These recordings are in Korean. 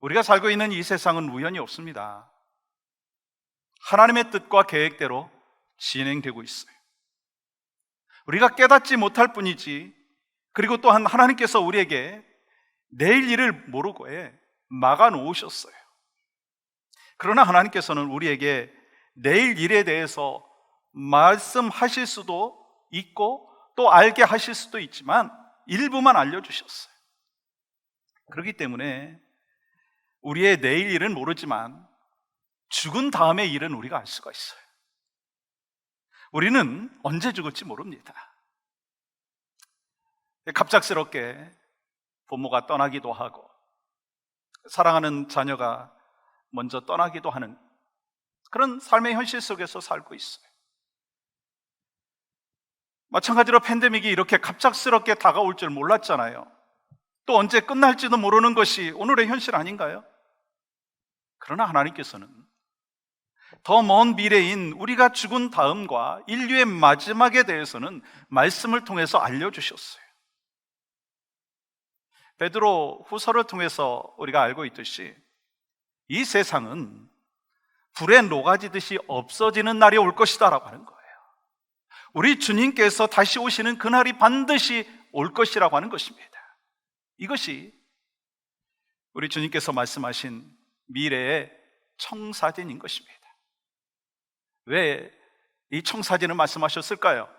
우리가 살고 있는 이 세상은 우연이 없습니다. 하나님의 뜻과 계획대로 진행되고 있어요. 우리가 깨닫지 못할 뿐이지, 그리고 또한 하나님께서 우리에게 내일 일을 모르고 막아 놓으셨어요. 그러나 하나님께서는 우리에게 내일 일에 대해서 말씀하실 수도 있고 또 알게 하실 수도 있지만 일부만 알려주셨어요. 그렇기 때문에 우리의 내일 일은 모르지만 죽은 다음의 일은 우리가 알 수가 있어요. 우리는 언제 죽을지 모릅니다. 갑작스럽게 부모가 떠나기도 하고 사랑하는 자녀가 먼저 떠나기도 하는 그런 삶의 현실 속에서 살고 있어요. 마찬가지로 팬데믹이 이렇게 갑작스럽게 다가올 줄 몰랐잖아요. 또 언제 끝날지도 모르는 것이 오늘의 현실 아닌가요? 그러나 하나님께서는 더 먼 미래인 우리가 죽은 다음과 인류의 마지막에 대해서는 말씀을 통해서 알려주셨어요. 베드로 후서를 통해서 우리가 알고 있듯이 이 세상은 불에 녹아지듯이 없어지는 날이 올 것이다 라고 하는 거예요. 우리 주님께서 다시 오시는 그날이 반드시 올 것이라고 하는 것입니다. 이것이 우리 주님께서 말씀하신 미래의 청사진인 것입니다. 왜 이 청사진을 말씀하셨을까요?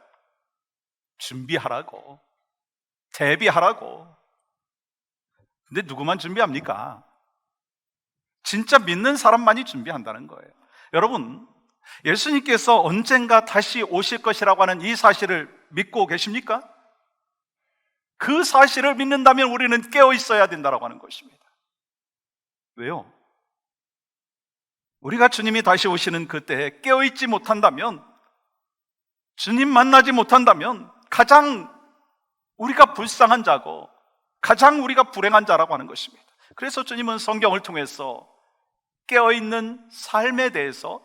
준비하라고, 대비하라고. 근데 누구만 준비합니까? 진짜 믿는 사람만이 준비한다는 거예요. 여러분, 예수님께서 언젠가 다시 오실 것이라고 하는 이 사실을 믿고 계십니까? 그 사실을 믿는다면 우리는 깨어 있어야 된다고 하는 것입니다. 왜요? 우리가 주님이 다시 오시는 그때에 깨어 있지 못한다면, 주님 만나지 못한다면 가장 우리가 불쌍한 자고 가장 우리가 불행한 자라고 하는 것입니다. 그래서 주님은 성경을 통해서 깨어있는 삶에 대해서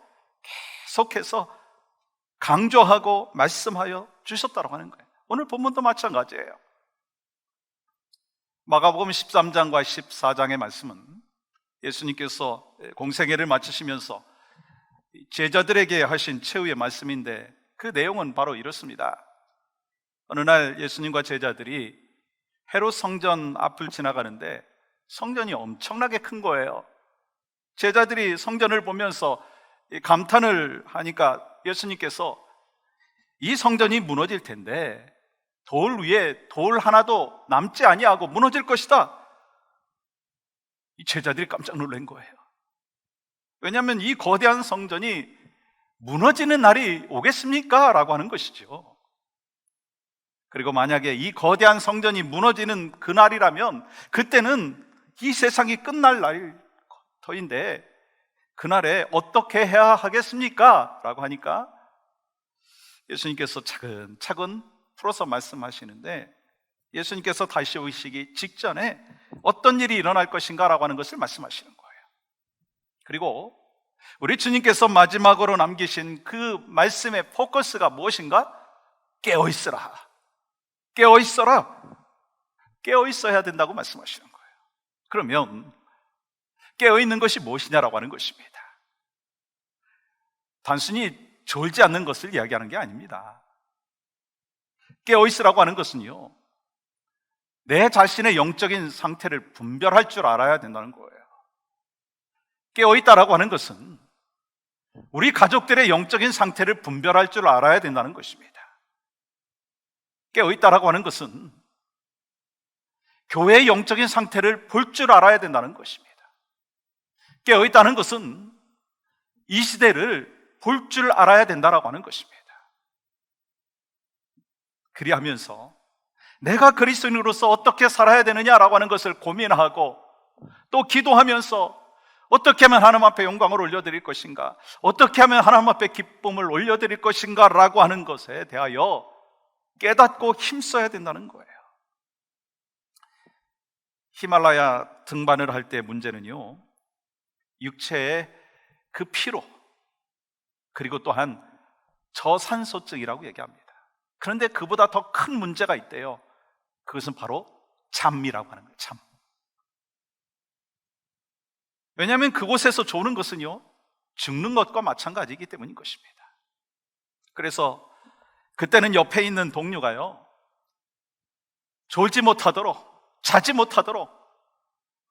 계속해서 강조하고 말씀하여 주셨다고 하는 거예요. 오늘 본문도 마찬가지예요. 마가복음 13장과 14장의 말씀은 예수님께서 공생애를 마치시면서 제자들에게 하신 최후의 말씀인데 그 내용은 바로 이렇습니다. 어느 날 예수님과 제자들이 헤롯 성전 앞을 지나가는데 성전이 엄청나게 큰 거예요. 제자들이 성전을 보면서 감탄을 하니까 예수님께서 이 성전이 무너질 텐데 돌 위에 돌 하나도 남지 아니하고 무너질 것이다. 이 제자들이 깜짝 놀란 거예요. 왜냐하면 이 거대한 성전이 무너지는 날이 오겠습니까? 라고 하는 것이죠. 그리고 만약에 이 거대한 성전이 무너지는 그날이라면 그때는 이 세상이 끝날 날일 터인데 그날에 어떻게 해야 하겠습니까? 라고 하니까 예수님께서 차근차근 풀어서 말씀하시는데 예수님께서 다시 오시기 직전에 어떤 일이 일어날 것인가 라고 하는 것을 말씀하시는 거예요. 그리고 우리 주님께서 마지막으로 남기신 그 말씀의 포커스가 무엇인가? 깨어있으라. 깨어있어라. 깨어있어야 된다고 말씀하시는 거예요. 그러면 깨어있는 것이 무엇이냐라고 하는 것입니다. 단순히 졸지 않는 것을 이야기하는 게 아닙니다. 깨어있으라고 하는 것은요, 내 자신의 영적인 상태를 분별할 줄 알아야 된다는 거예요. 깨어있다라고 하는 것은 우리 가족들의 영적인 상태를 분별할 줄 알아야 된다는 것입니다. 깨어있다라고 하는 것은 교회의 영적인 상태를 볼 줄 알아야 된다는 것입니다. 깨어있다는 것은 이 시대를 볼 줄 알아야 된다라고 하는 것입니다. 그리하면서 내가 그리스도인으로서 어떻게 살아야 되느냐라고 하는 것을 고민하고 또 기도하면서 어떻게 하면 하나님 앞에 영광을 올려드릴 것인가, 어떻게 하면 하나님 앞에 기쁨을 올려드릴 것인가 라고 하는 것에 대하여 깨닫고 힘써야 된다는 거예요. 히말라야 등반을 할 때 문제는요, 육체의 그 피로, 그리고 또한 저산소증이라고 얘기합니다. 그런데 그보다 더 큰 문제가 있대요. 그것은 바로 잠이라고 하는 거예요. 잠. 왜냐하면 그곳에서 조는 것은요, 죽는 것과 마찬가지이기 때문인 것입니다. 그래서 그때는 옆에 있는 동료가요, 졸지 못하도록, 자지 못하도록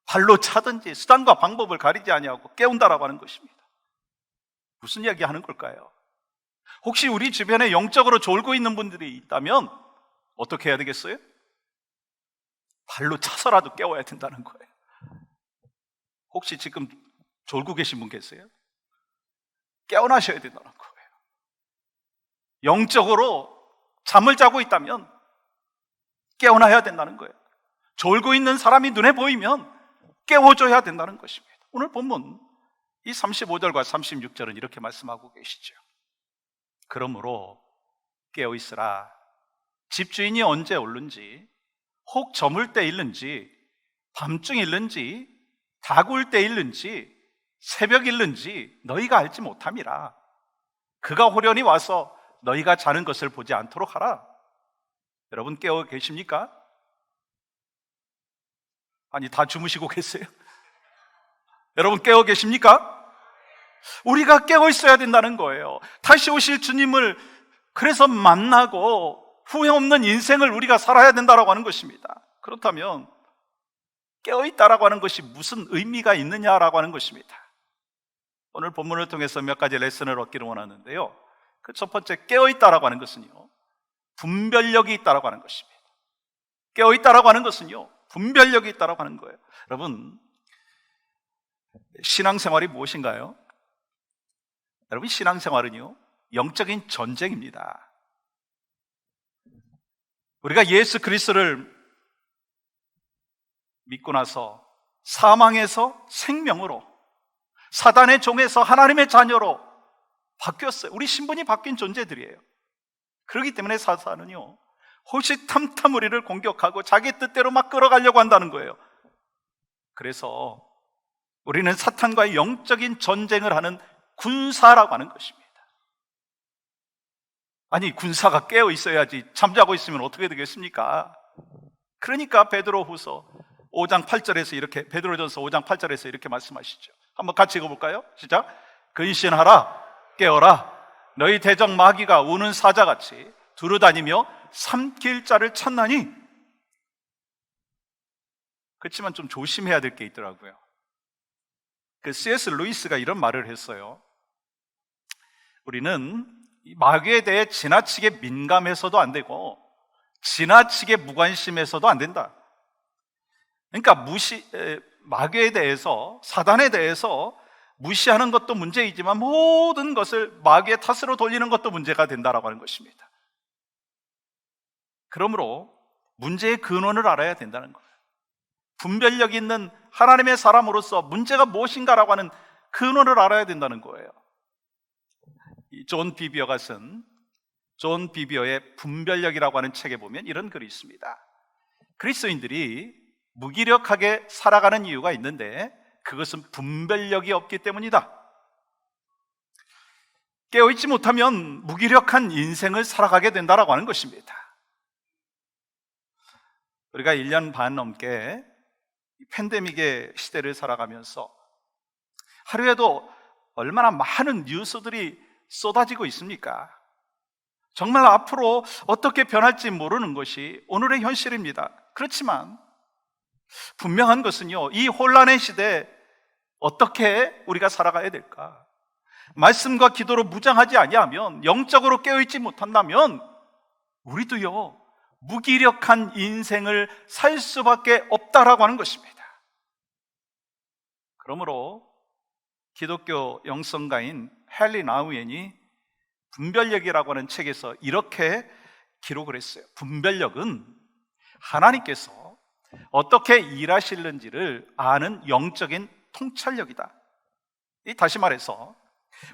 발로 차든지 수단과 방법을 가리지 아니하고 깨운다라고 하는 것입니다. 무슨 이야기 하는 걸까요? 혹시 우리 주변에 영적으로 졸고 있는 분들이 있다면 어떻게 해야 되겠어요? 발로 차서라도 깨워야 된다는 거예요. 혹시 지금 졸고 계신 분 계세요? 깨어나셔야 된다는 거예요. 영적으로 잠을 자고 있다면 깨어나야 된다는 거예요. 졸고 있는 사람이 눈에 보이면 깨워줘야 된다는 것입니다. 오늘 본문 이 35절과 36절은 이렇게 말씀하고 계시죠. 그러므로 깨어있으라. 집주인이 언제 오는지, 혹 저물 때 일는지, 밤중 일는지, 다구울 때 일는지, 새벽 일는지 너희가 알지 못함이라. 그가 호련히 와서 너희가 자는 것을 보지 않도록 하라. 여러분 깨어 계십니까? 아니, 다 주무시고 계세요? 여러분 깨어 계십니까? 우리가 깨어 있어야 된다는 거예요. 다시 오실 주님을 그래서 만나고 후회 없는 인생을 우리가 살아야 된다고 하는 것입니다. 그렇다면 깨어 있다라고 하는 것이 무슨 의미가 있느냐라고 하는 것입니다. 오늘 본문을 통해서 몇 가지 레슨을 얻기를 원하는데요, 그 첫 번째, 깨어 있다라고 하는 것은요, 분별력이 있다라고 하는 것입니다. 깨어 있다라고 하는 것은요, 분별력이 있다라고 하는 거예요. 여러분, 신앙생활이 무엇인가요? 여러분, 신앙생활은요, 영적인 전쟁입니다. 우리가 예수 그리스도를 믿고 나서 사망에서 생명으로, 사단의 종에서 하나님의 자녀로 바뀌었어요. 우리 신분이 바뀐 존재들이에요. 그렇기 때문에 사탄은요, 호시탐탐 우리를 공격하고 자기 뜻대로 막 끌어가려고 한다는 거예요. 그래서 우리는 사탄과의 영적인 전쟁을 하는 군사라고 하는 것입니다. 아니, 군사가 깨어 있어야지 잠자고 있으면 어떻게 되겠습니까? 그러니까 베드로후서 5장 8절에서 이렇게, 베드로전서 5장 8절에서 이렇게 말씀하시죠. 한번 같이 읽어볼까요? 시작. 근신하라, 깨어라. 너희 대적 마귀가 우는 사자같이 두루다니며 삼킬 자를 찾나니. 그렇지만 좀 조심해야 될 게 있더라고요. 그 C.S. 루이스가 이런 말을 했어요. 우리는 마귀에 대해 지나치게 민감해서도 안 되고 지나치게 무관심해서도 안 된다. 그러니까 마귀에 대해서, 사단에 대해서 무시하는 것도 문제이지만 모든 것을 마귀의 탓으로 돌리는 것도 문제가 된다라고 하는 것입니다. 그러므로 문제의 근원을 알아야 된다는 거예요. 분별력 있는 하나님의 사람으로서 문제가 무엇인가라고 하는 근원을 알아야 된다는 거예요. 존 비비어가 쓴 존 비비어의 분별력이라고 하는 책에 보면 이런 글이 있습니다. 그리스도인들이 무기력하게 살아가는 이유가 있는데 그것은 분별력이 없기 때문이다. 깨어있지 못하면 무기력한 인생을 살아가게 된다라고 하는 것입니다. 우리가 1년 반 넘게 팬데믹의 시대를 살아가면서 하루에도 얼마나 많은 뉴스들이 쏟아지고 있습니까? 정말 앞으로 어떻게 변할지 모르는 것이 오늘의 현실입니다. 그렇지만 분명한 것은요, 이 혼란의 시대에 어떻게 우리가 살아가야 될까? 말씀과 기도로 무장하지 아니하면, 영적으로 깨어있지 못한다면 우리도요, 무기력한 인생을 살 수밖에 없다라고 하는 것입니다. 그러므로 기독교 영성가인 헨리 나우엔이 분별력이라고 하는 책에서 이렇게 기록을 했어요. 분별력은 하나님께서 어떻게 일하시는지를 아는 영적인 통찰력이다. 다시 말해서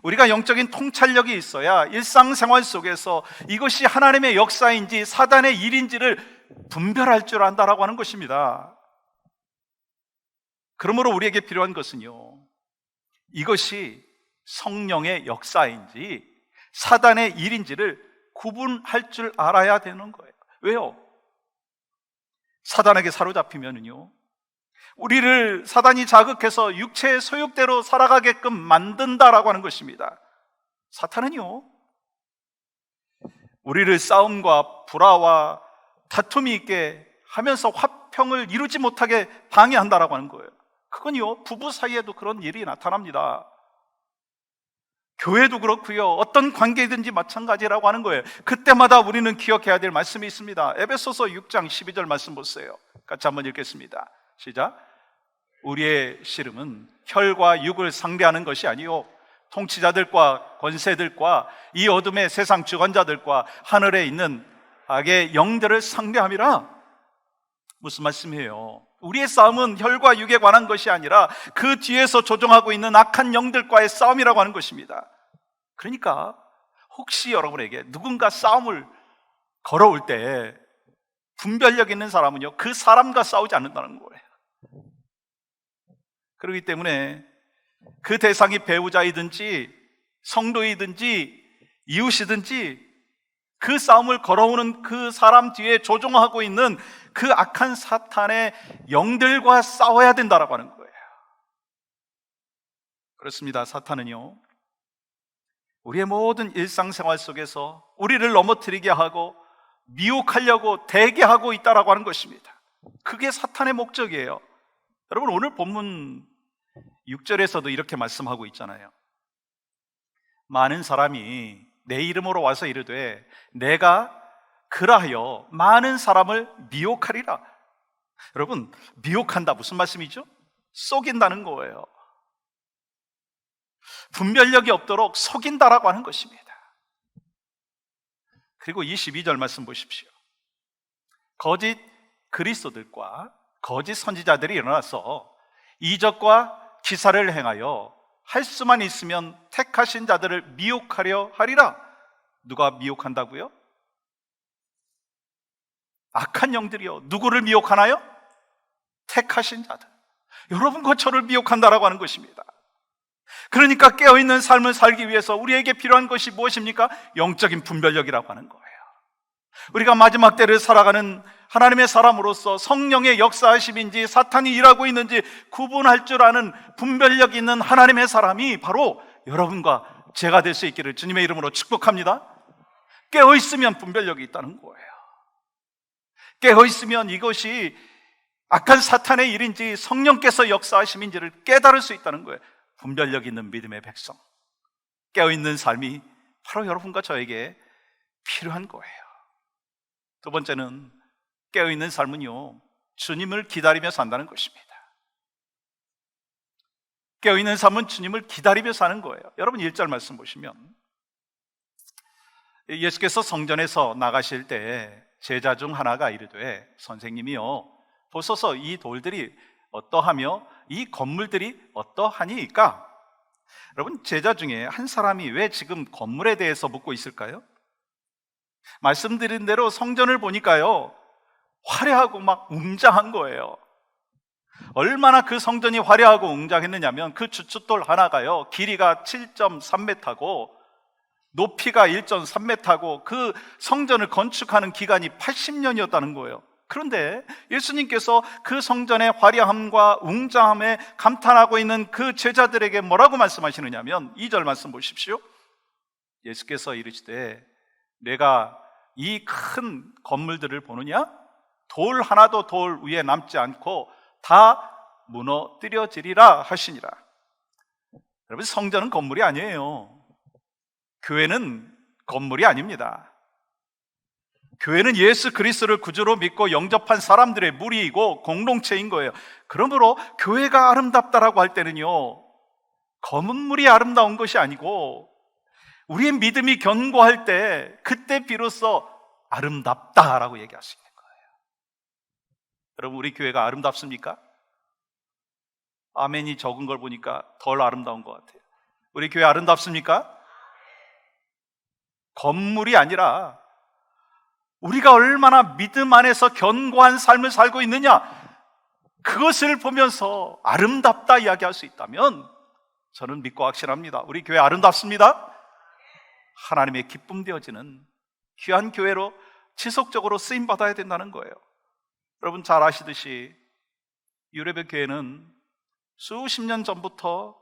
우리가 영적인 통찰력이 있어야 일상생활 속에서 이것이 하나님의 역사인지 사단의 일인지를 분별할 줄 안다라고 하는 것입니다. 그러므로 우리에게 필요한 것은요, 이것이 성령의 역사인지 사단의 일인지를 구분할 줄 알아야 되는 거예요. 왜요? 사단에게 사로잡히면은요, 우리를 사단이 자극해서 육체의 소욕대로 살아가게끔 만든다라고 하는 것입니다. 사탄은요, 우리를 싸움과 불화와 다툼이 있게 하면서 화평을 이루지 못하게 방해한다라고 하는 거예요. 그건요, 부부 사이에도 그런 일이 나타납니다. 교회도 그렇고요, 어떤 관계든지 마찬가지라고 하는 거예요. 그때마다 우리는 기억해야 될 말씀이 있습니다. 에베소서 6장 12절 말씀 보세요. 같이 한번 읽겠습니다. 시작. 우리의 씨름은 혈과 육을 상대하는 것이 아니요 통치자들과 권세들과 이 어둠의 세상 주관자들과 하늘에 있는 악의 영들을 상대함이라. 무슨 말씀이에요? 우리의 싸움은 혈과 육에 관한 것이 아니라 그 뒤에서 조종하고 있는 악한 영들과의 싸움이라고 하는 것입니다. 그러니까 혹시 여러분에게 누군가 싸움을 걸어올 때 분별력 있는 사람은요, 그 사람과 싸우지 않는다는 거예요. 그렇기 때문에 그 대상이 배우자이든지 성도이든지 이웃이든지 그 싸움을 걸어오는 그 사람 뒤에 조종하고 있는 그 악한 사탄의 영들과 싸워야 된다라고 하는 거예요. 그렇습니다. 사탄은요, 우리의 모든 일상생활 속에서 우리를 넘어뜨리게 하고 미혹하려고 대기하고 있다라고 하는 것입니다. 그게 사탄의 목적이에요. 여러분, 오늘 본문 6절에서도 이렇게 말씀하고 있잖아요. 많은 사람이 내 이름으로 와서 이르되 내가 그라하여 많은 사람을 미혹하리라. 여러분, 미혹한다 무슨 말씀이죠? 속인다는 거예요. 분별력이 없도록 속인다라고 하는 것입니다. 그리고 22절 말씀 보십시오. 거짓 그리스도들과 거짓 선지자들이 일어나서 이적과 기사를 행하여 할 수만 있으면 택하신 자들을 미혹하려 하리라. 누가 미혹한다고요? 악한 영들이요. 누구를 미혹하나요? 택하신 자들. 여러분과 저를 미혹한다라고 하는 것입니다. 그러니까 깨어있는 삶을 살기 위해서 우리에게 필요한 것이 무엇입니까? 영적인 분별력이라고 하는 거예요. 우리가 마지막 때를 살아가는 하나님의 사람으로서 성령의 역사하심인지 사탄이 일하고 있는지 구분할 줄 아는 분별력 있는 하나님의 사람이 바로 여러분과 제가 될 수 있기를 주님의 이름으로 축복합니다. 깨어있으면 분별력이 있다는 거예요. 깨어있으면 이것이 악한 사탄의 일인지 성령께서 역사하심인지를 깨달을 수 있다는 거예요. 분별력 있는 믿음의 백성, 깨어있는 삶이 바로 여러분과 저에게 필요한 거예요. 두 번째는 깨어있는 삶은요, 주님을 기다리며 산다는 것입니다. 깨어있는 삶은 주님을 기다리며 사는 거예요. 여러분 1절 말씀 보시면 예수께서 성전에서 나가실 때 제자 중 하나가 이르되 선생님이요, 보소서 이 돌들이 어떠하며 이 건물들이 어떠하니까? 여러분, 제자 중에 한 사람이 왜 지금 건물에 대해서 묻고 있을까요? 말씀드린 대로 성전을 보니까요, 화려하고 막 웅장한 거예요. 얼마나 그 성전이 화려하고 웅장했느냐면 그 주춧돌 하나가요, 길이가 7.3m고 높이가 1.3m고 그 성전을 건축하는 기간이 80년이었다는 거예요. 그런데 예수님께서 그 성전의 화려함과 웅장함에 감탄하고 있는 그 제자들에게 뭐라고 말씀하시느냐면 2절 말씀 보십시오. 예수께서 이르시되 내가 이 큰 건물들을 보느냐? 돌 하나도 돌 위에 남지 않고 다 무너뜨려지리라 하시니라. 여러분, 성전은 건물이 아니에요. 교회는 건물이 아닙니다. 교회는 예수 그리스도를 구주로 믿고 영접한 사람들의 무리이고 공동체인 거예요. 그러므로 교회가 아름답다라고 할 때는요, 건물이 아름다운 것이 아니고 우리의 믿음이 견고할 때 그때 비로소 아름답다라고 얘기할 수 있는 거예요. 여러분, 우리 교회가 아름답습니까? 아멘이 적은 걸 보니까 덜 아름다운 것 같아요. 우리 교회 아름답습니까? 건물이 아니라 우리가 얼마나 믿음 안에서 견고한 삶을 살고 있느냐, 그것을 보면서 아름답다 이야기할 수 있다면 저는 믿고 확신합니다. 우리 교회 아름답습니다. 하나님의 기쁨 되어지는 귀한 교회로 지속적으로 쓰임받아야 된다는 거예요. 여러분 잘 아시듯이 유래백 교회는 수십 년 전부터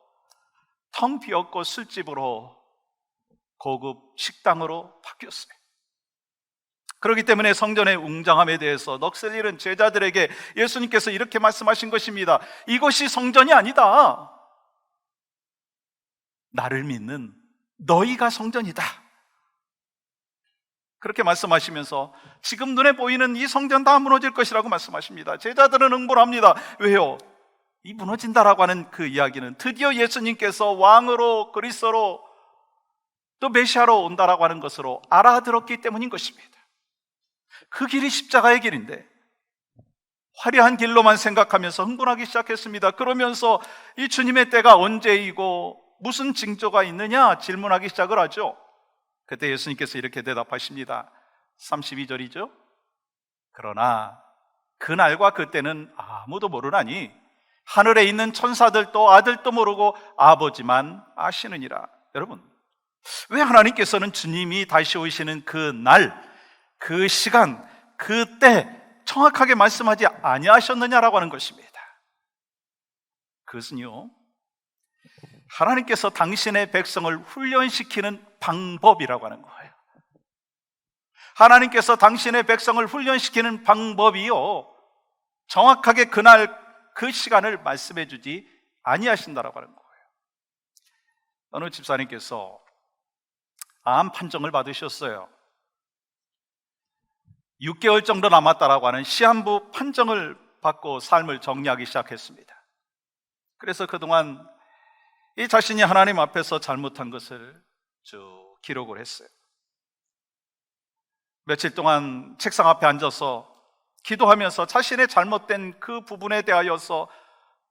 텅 비었고 술집으로 고급 식당으로 바뀌었어요. 그렇기 때문에 성전의 웅장함에 대해서 넋을 잃은 제자들에게 예수님께서 이렇게 말씀하신 것입니다. 이것이 성전이 아니다. 나를 믿는 너희가 성전이다. 그렇게 말씀하시면서 지금 눈에 보이는 이 성전 다 무너질 것이라고 말씀하십니다. 제자들은 응보를 합니다. 왜요? 이 무너진다라고 하는 그 이야기는 드디어 예수님께서 왕으로 그리스도로 또 메시아로 온다라고 하는 것으로 알아들었기 때문인 것입니다. 그 길이 십자가의 길인데 화려한 길로만 생각하면서 흥분하기 시작했습니다. 그러면서 이 주님의 때가 언제이고 무슨 징조가 있느냐 질문하기 시작을 하죠. 그때 예수님께서 이렇게 대답하십니다. 32절이죠. 그러나 그날과 그때는 아무도 모르나니 하늘에 있는 천사들도 아들도 모르고 아버지만 아시느니라. 여러분, 왜 하나님께서는 주님이 다시 오시는 그 날, 그 시간, 그때 정확하게 말씀하지 아니하셨느냐라고 하는 것입니다. 그것은요, 하나님께서 당신의 백성을 훈련시키는 방법이라고 하는 거예요. 하나님께서 당신의 백성을 훈련시키는 방법이요, 정확하게 그날 그 시간을 말씀해 주지 아니하신다라고 하는 거예요. 어느 집사님께서 암 판정을 받으셨어요. 6개월 정도 남았다라고 하는 시한부 판정을 받고 삶을 정리하기 시작했습니다. 그래서 그동안 이 자신이 하나님 앞에서 잘못한 것을 쭉 기록을 했어요. 며칠 동안 책상 앞에 앉아서 기도하면서 자신의 잘못된 그 부분에 대하여서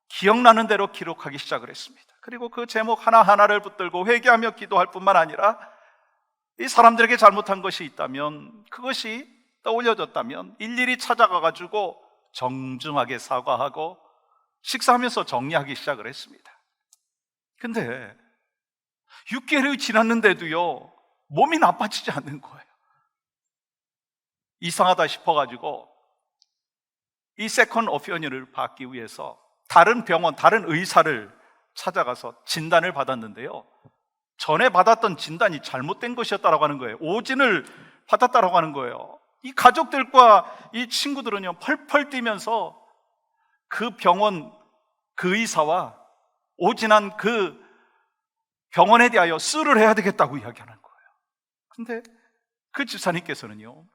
기억나는 대로 기록하기 시작을 했습니다. 그리고 그 제목 하나하나를 붙들고 회개하며 기도할 뿐만 아니라 이 사람들에게 잘못한 것이 있다면, 그것이 떠올려졌다면 일일이 찾아가가지고 정중하게 사과하고 식사하면서 정리하기 시작을 했습니다. 근데 6개월이 지났는데도요, 몸이 나빠지지 않는 거예요. 이상하다 싶어가지고 이 세컨 오피니언을 받기 위해서 다른 병원, 다른 의사를 찾아가서 진단을 받았는데요, 전에 받았던 진단이 잘못된 것이었다라고 하는 거예요. 오진을 받았다라고 하는 거예요. 이 가족들과 이 친구들은요, 펄펄 뛰면서 그 병원, 그 의사와 오진한 그 병원에 대하여 수를 해야 되겠다고 이야기하는 거예요. 근데 그 집사님께서는요,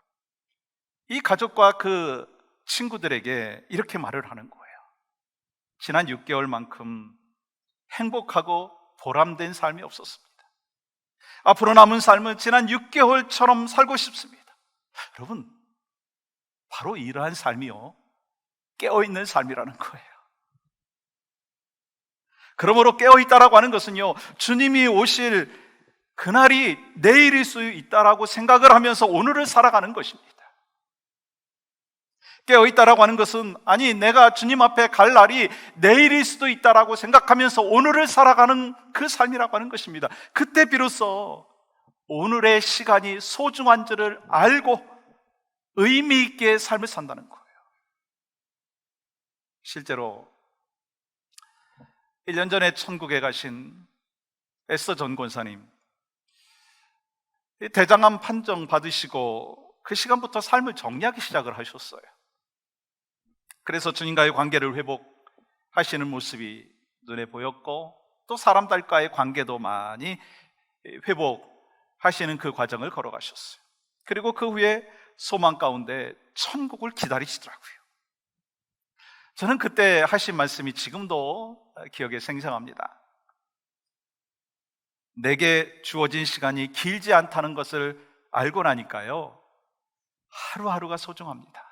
이 가족과 그 친구들에게 이렇게 말을 하는 거예요. 지난 6개월만큼 행복하고 보람된 삶이 없었습니다. 앞으로 남은 삶은 지난 6개월처럼 살고 싶습니다. 여러분, 바로 이러한 삶이요, 깨어있는 삶이라는 거예요. 그러므로 깨어있다라고 하는 것은요, 주님이 오실 그날이 내일일 수 있다라고 생각을 하면서 오늘을 살아가는 것입니다. 깨어있다라고 하는 것은, 아니 내가 주님 앞에 갈 날이 내일일 수도 있다라고 생각하면서 오늘을 살아가는 그 삶이라고 하는 것입니다. 그때 비로소 오늘의 시간이 소중한 줄을 알고 의미 있게 삶을 산다는 거예요. 실제로 1년 전에 천국에 가신 에스더 전 권사님, 대장암 판정 받으시고 그 시간부터 삶을 정리하기 시작을 하셨어요. 그래서 주님과의 관계를 회복하시는 모습이 눈에 보였고, 또 사람들과의 관계도 많이 회복하시는 그 과정을 걸어가셨어요. 그리고 그 후에 소망 가운데 천국을 기다리시더라고요. 저는 그때 하신 말씀이 지금도 기억에 생생합니다. 내게 주어진 시간이 길지 않다는 것을 알고 나니까요, 하루하루가 소중합니다.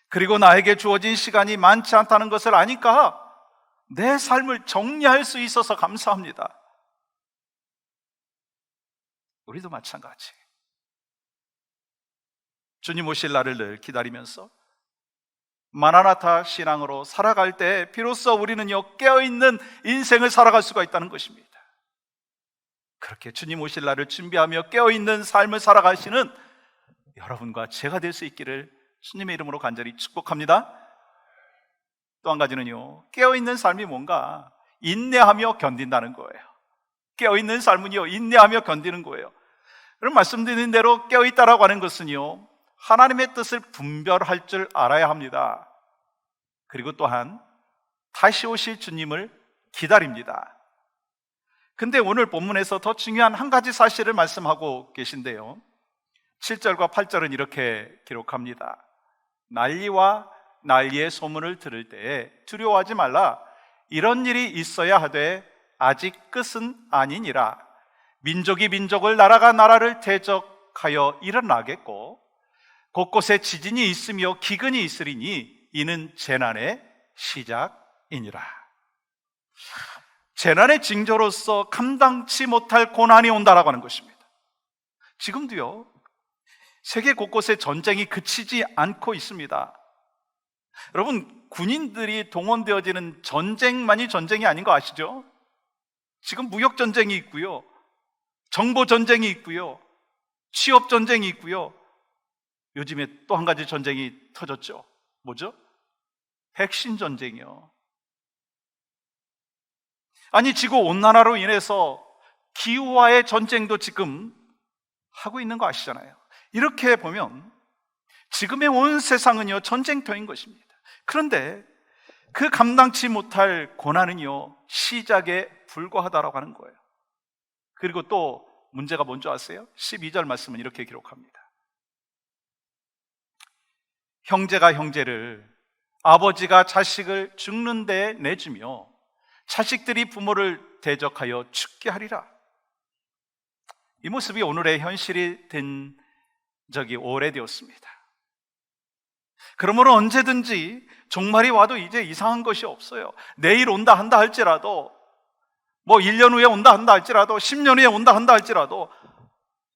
그리고 나에게 주어진 시간이 많지 않다는 것을 아니까 내 삶을 정리할 수 있어서 감사합니다. 우리도 마찬가지. 주님 오실 날을 늘 기다리면서 마라나타 신앙으로 살아갈 때 비로소 우리는요, 깨어있는 인생을 살아갈 수가 있다는 것입니다. 그렇게 주님 오실 날을 준비하며 깨어있는 삶을 살아가시는 여러분과 제가 될 수 있기를 주님의 이름으로 간절히 축복합니다. 또 한 가지는요, 깨어있는 삶이 뭔가 인내하며 견딘다는 거예요. 깨어있는 삶은요, 인내하며 견디는 거예요. 그럼 말씀드린 대로 깨어있다라고 하는 것은요, 하나님의 뜻을 분별할 줄 알아야 합니다. 그리고 또한 다시 오실 주님을 기다립니다. 근데 오늘 본문에서 더 중요한 한 가지 사실을 말씀하고 계신데요, 7절과 8절은 이렇게 기록합니다. 난리와 난리의 소문을 들을 때에 두려워하지 말라. 이런 일이 있어야 하되 아직 끝은 아니니라. 민족이 민족을, 나라가 나라를 대적하여 일어나겠고 곳곳에 지진이 있으며 기근이 있으리니 이는 재난의 시작이니라. 재난의 징조로서 감당치 못할 고난이 온다라고 하는 것입니다. 지금도요, 세계 곳곳에 전쟁이 그치지 않고 있습니다. 여러분, 군인들이 동원되어지는 전쟁만이 전쟁이 아닌 거 아시죠? 지금 무역 전쟁이 있고요, 정보 전쟁이 있고요, 취업 전쟁이 있고요, 요즘에 또 한 가지 전쟁이 터졌죠. 뭐죠? 백신 전쟁이요. 아니, 지구 온난화로 인해서 기후와의 전쟁도 지금 하고 있는 거 아시잖아요. 이렇게 보면 지금의 온 세상은요, 전쟁터인 것입니다. 그런데 그 감당치 못할 고난은요, 시작에 불과하다라고 하는 거예요. 그리고 또 문제가 뭔지 아세요? 12절 말씀은 이렇게 기록합니다. 형제가 형제를, 아버지가 자식을 죽는 데에 내주며 자식들이 부모를 대적하여 죽게 하리라. 이 모습이 오늘의 현실이 된 적이 오래되었습니다. 그러므로 언제든지 종말이 와도 이제 이상한 것이 없어요. 내일 온다 한다 할지라도, 뭐 1년 후에 온다 한다 할지라도, 10년 후에 온다 한다 할지라도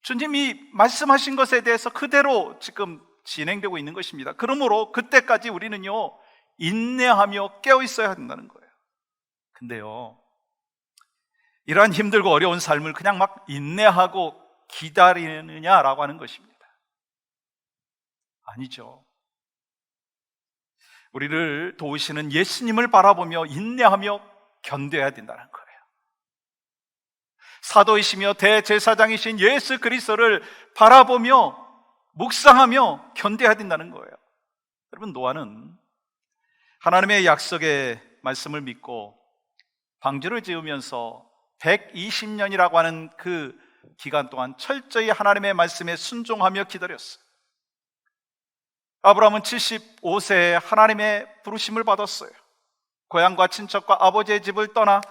주님이 말씀하신 것에 대해서 그대로 지금 진행되고 있는 것입니다. 그러므로 그때까지 우리는요, 인내하며 깨어 있어야 한다는 거예요. 근데요, 이러한 힘들고 어려운 삶을 그냥 막 인내하고 기다리느냐라고 하는 것입니다. 아니죠. 우리를 도우시는 예수님을 바라보며 인내하며 견뎌야 된다는 거예요. 사도이시며 대제사장이신 예수 그리스도를 바라보며 묵상하며 견뎌야 된다는 거예요. 여러분, 노아는 하나님의 약속의 말씀을 믿고 방주를 지으면서 120년이라고 하는 그 기간 동안 철저히 하나님의 말씀에 순종하며 기다렸어요. 아브라함은 75세에 하나님의 부르심을 받았어요. 고향과 친척과 아버지의 집을 떠나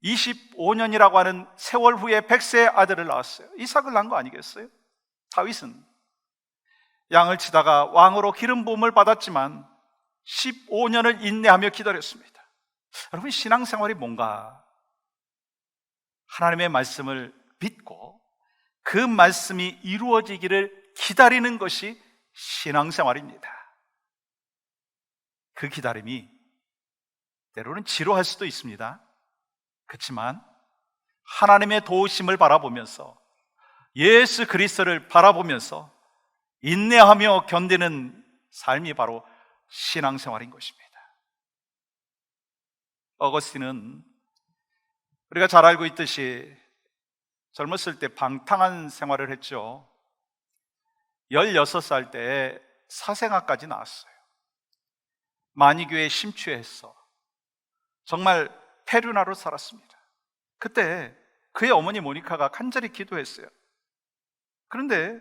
25년이라고 하는 세월 후에 100세의 아들을 낳았어요. 이삭을 낳은 거 아니겠어요? 다윗은 양을 치다가 왕으로 기름 부음을 받았지만 15년을 인내하며 기다렸습니다. 여러분, 신앙생활이 뭔가 하나님의 말씀을 믿고 그 말씀이 이루어지기를 기다리는 것이 신앙생활입니다. 그 기다림이 때로는 지루할 수도 있습니다. 그렇지만 하나님의 도우심을 바라보면서, 예수 그리스도를 바라보면서 인내하며 견디는 삶이 바로 신앙생활인 것입니다. 어거스틴은 우리가 잘 알고 있듯이 젊었을 때 방탕한 생활을 했죠. 16살 때 사생아까지 나왔어요. 만이교에 심취해서 정말 페류나로 살았습니다. 그때 그의 어머니 모니카가 간절히 기도했어요. 그런데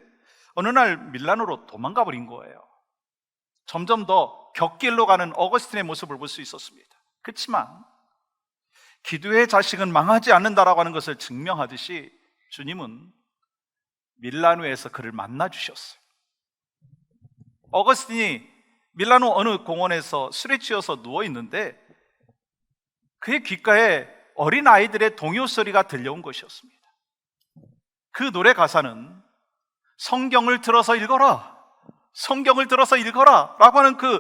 어느 날 밀라노로 도망가 버린 거예요. 점점 더 곁길로 가는 어거스틴의 모습을 볼 수 있었습니다. 그렇지만 기도의 자식은 망하지 않는다라고 하는 것을 증명하듯이 주님은 밀라노에서 그를 만나 주셨어요. 어거스틴이 밀라노 어느 공원에서 술에 취해서 누워 있는데 그의 귓가에 어린 아이들의 동요 소리가 들려온 것이었습니다. 그 노래 가사는 성경을 들어서 읽어라, 성경을 들어서 읽어라 라고 하는 그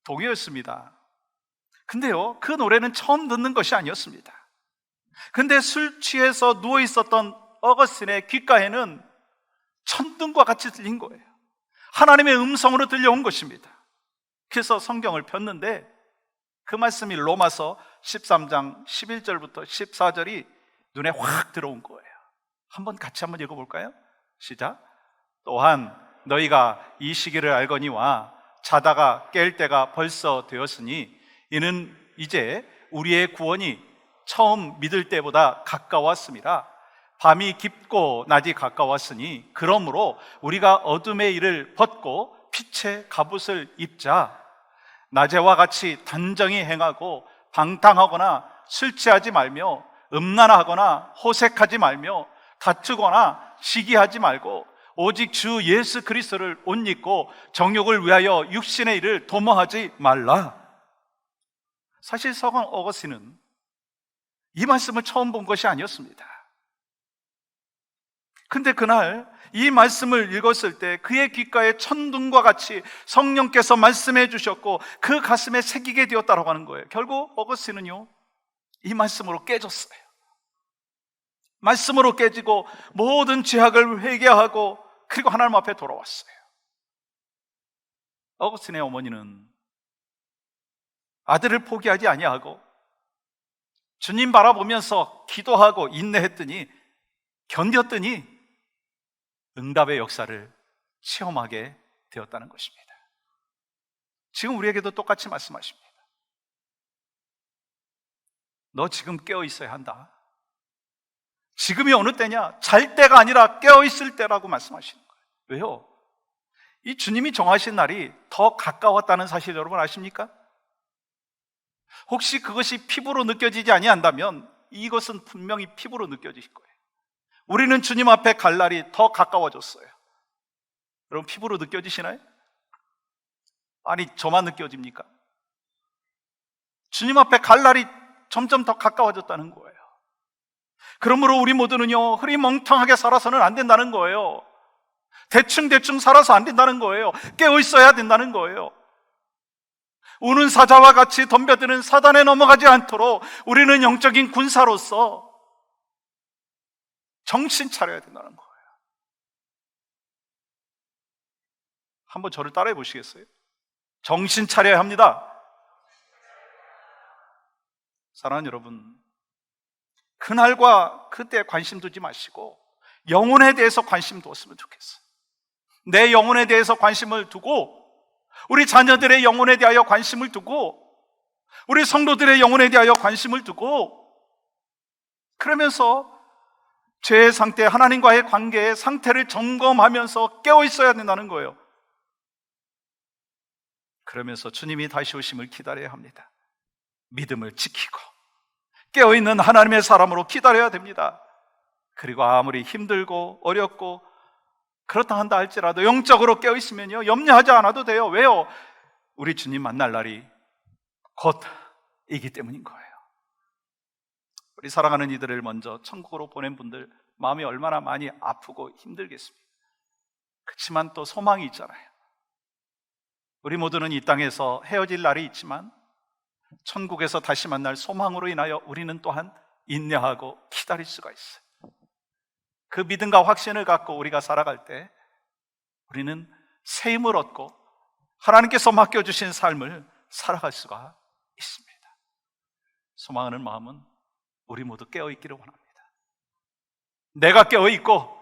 동요였습니다. 근데요, 그 노래는 처음 듣는 것이 아니었습니다. 근데 술 취해서 누워 있었던 어거스틴의 귓가에는 천둥과 같이 들린 거예요. 하나님의 음성으로 들려온 것입니다. 그래서 성경을 폈는데 그 말씀이 로마서 13장 11절부터 14절이 눈에 확 들어온 거예요. 같이 한번 읽어볼까요? 시작. 또한 너희가 이 시기를 알거니와 자다가 깰 때가 벌써 되었으니 이는 이제 우리의 구원이 처음 믿을 때보다 가까웠습니다. 밤이 깊고 낮이 가까웠으니 그러므로 우리가 어둠의 일을 벗고 빛의 갑옷을 입자. 낮에와 같이 단정히 행하고 방탕하거나 술 취하지 말며 음란하거나 호색하지 말며 다투거나 시기하지 말고 오직 주 예수 그리스도를 옷 입고 정욕을 위하여 육신의 일을 도모하지 말라. 사실 서강 어거스틴은 이 말씀을 처음 본 것이 아니었습니다. 근데 그날 이 말씀을 읽었을 때 그의 귓가에 천둥과 같이 성령께서 말씀해 주셨고 그 가슴에 새기게 되었다라고 하는 거예요. 결국 어거스틴은요, 이 말씀으로 깨졌어요. 말씀으로 깨지고 모든 죄악을 회개하고 그리고 하나님 앞에 돌아왔어요. 어거스틴의 어머니는 아들을 포기하지 아니하고 주님 바라보면서 기도하고 인내했더니, 견뎠더니 응답의 역사를 체험하게 되었다는 것입니다. 지금 우리에게도 똑같이 말씀하십니다. 너 지금 깨어 있어야 한다. 지금이 어느 때냐? 잘 때가 아니라 깨어 있을 때라고 말씀하시는 거예요. 왜요? 이 주님이 정하신 날이 더 가까웠다는 사실 여러분 아십니까? 혹시 그것이 피부로 느껴지지 아니한다면 이것은 분명히 피부로 느껴지실 거예요. 우리는 주님 앞에 갈 날이 더 가까워졌어요. 여러분 피부로 느껴지시나요? 아니 저만 느껴집니까? 주님 앞에 갈 날이 점점 더 가까워졌다는 거예요. 그러므로 우리 모두는요, 흐리멍텅하게 살아서는 안 된다는 거예요. 대충 살아서 안 된다는 거예요. 깨어 있어야 된다는 거예요. 우는 사자와 같이 덤벼드는 사단에 넘어가지 않도록 우리는 영적인 군사로서 정신 차려야 된다는 거예요. 한번 저를 따라해 보시겠어요? 정신 차려야 합니다. 사랑하는 여러분, 그날과 그때 관심 두지 마시고 영혼에 대해서 관심 두었으면 좋겠어요. 내 영혼에 대해서 관심을 두고, 우리 자녀들의 영혼에 대하여 관심을 두고, 우리 성도들의 영혼에 대하여 관심을 두고, 그러면서 죄의 상태, 하나님과의 관계의 상태를 점검하면서 깨어 있어야 된다는 거예요. 그러면서 주님이 다시 오심을 기다려야 합니다. 믿음을 지키고 깨어있는 하나님의 사람으로 기다려야 됩니다. 그리고 아무리 힘들고 어렵고 그렇다 한다 할지라도 영적으로 깨어있으면요, 염려하지 않아도 돼요. 왜요? 우리 주님 만날 날이 곧이기 때문인 거예요. 우리 사랑하는 이들을 먼저 천국으로 보낸 분들 마음이 얼마나 많이 아프고 힘들겠습니까? 그렇지만 또 소망이 있잖아요. 우리 모두는 이 땅에서 헤어질 날이 있지만 천국에서 다시 만날 소망으로 인하여 우리는 또한 인내하고 기다릴 수가 있어요. 그 믿음과 확신을 갖고 우리가 살아갈 때 우리는 새 힘을 얻고 하나님께서 맡겨주신 삶을 살아갈 수가 있습니다. 소망하는 마음은 우리 모두 깨어있기를 원합니다. 내가 깨어있고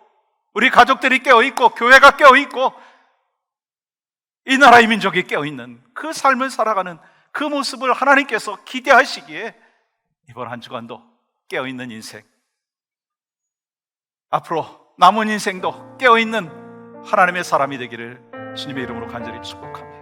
우리 가족들이 깨어있고 교회가 깨어있고 이 나라의 민족이 깨어있는 그 삶을 살아가는 그 모습을 하나님께서 기대하시기에 이번 한 주간도 깨어있는 인생, 앞으로 남은 인생도 깨어있는 하나님의 사람이 되기를 주님의 이름으로 간절히 축복합니다.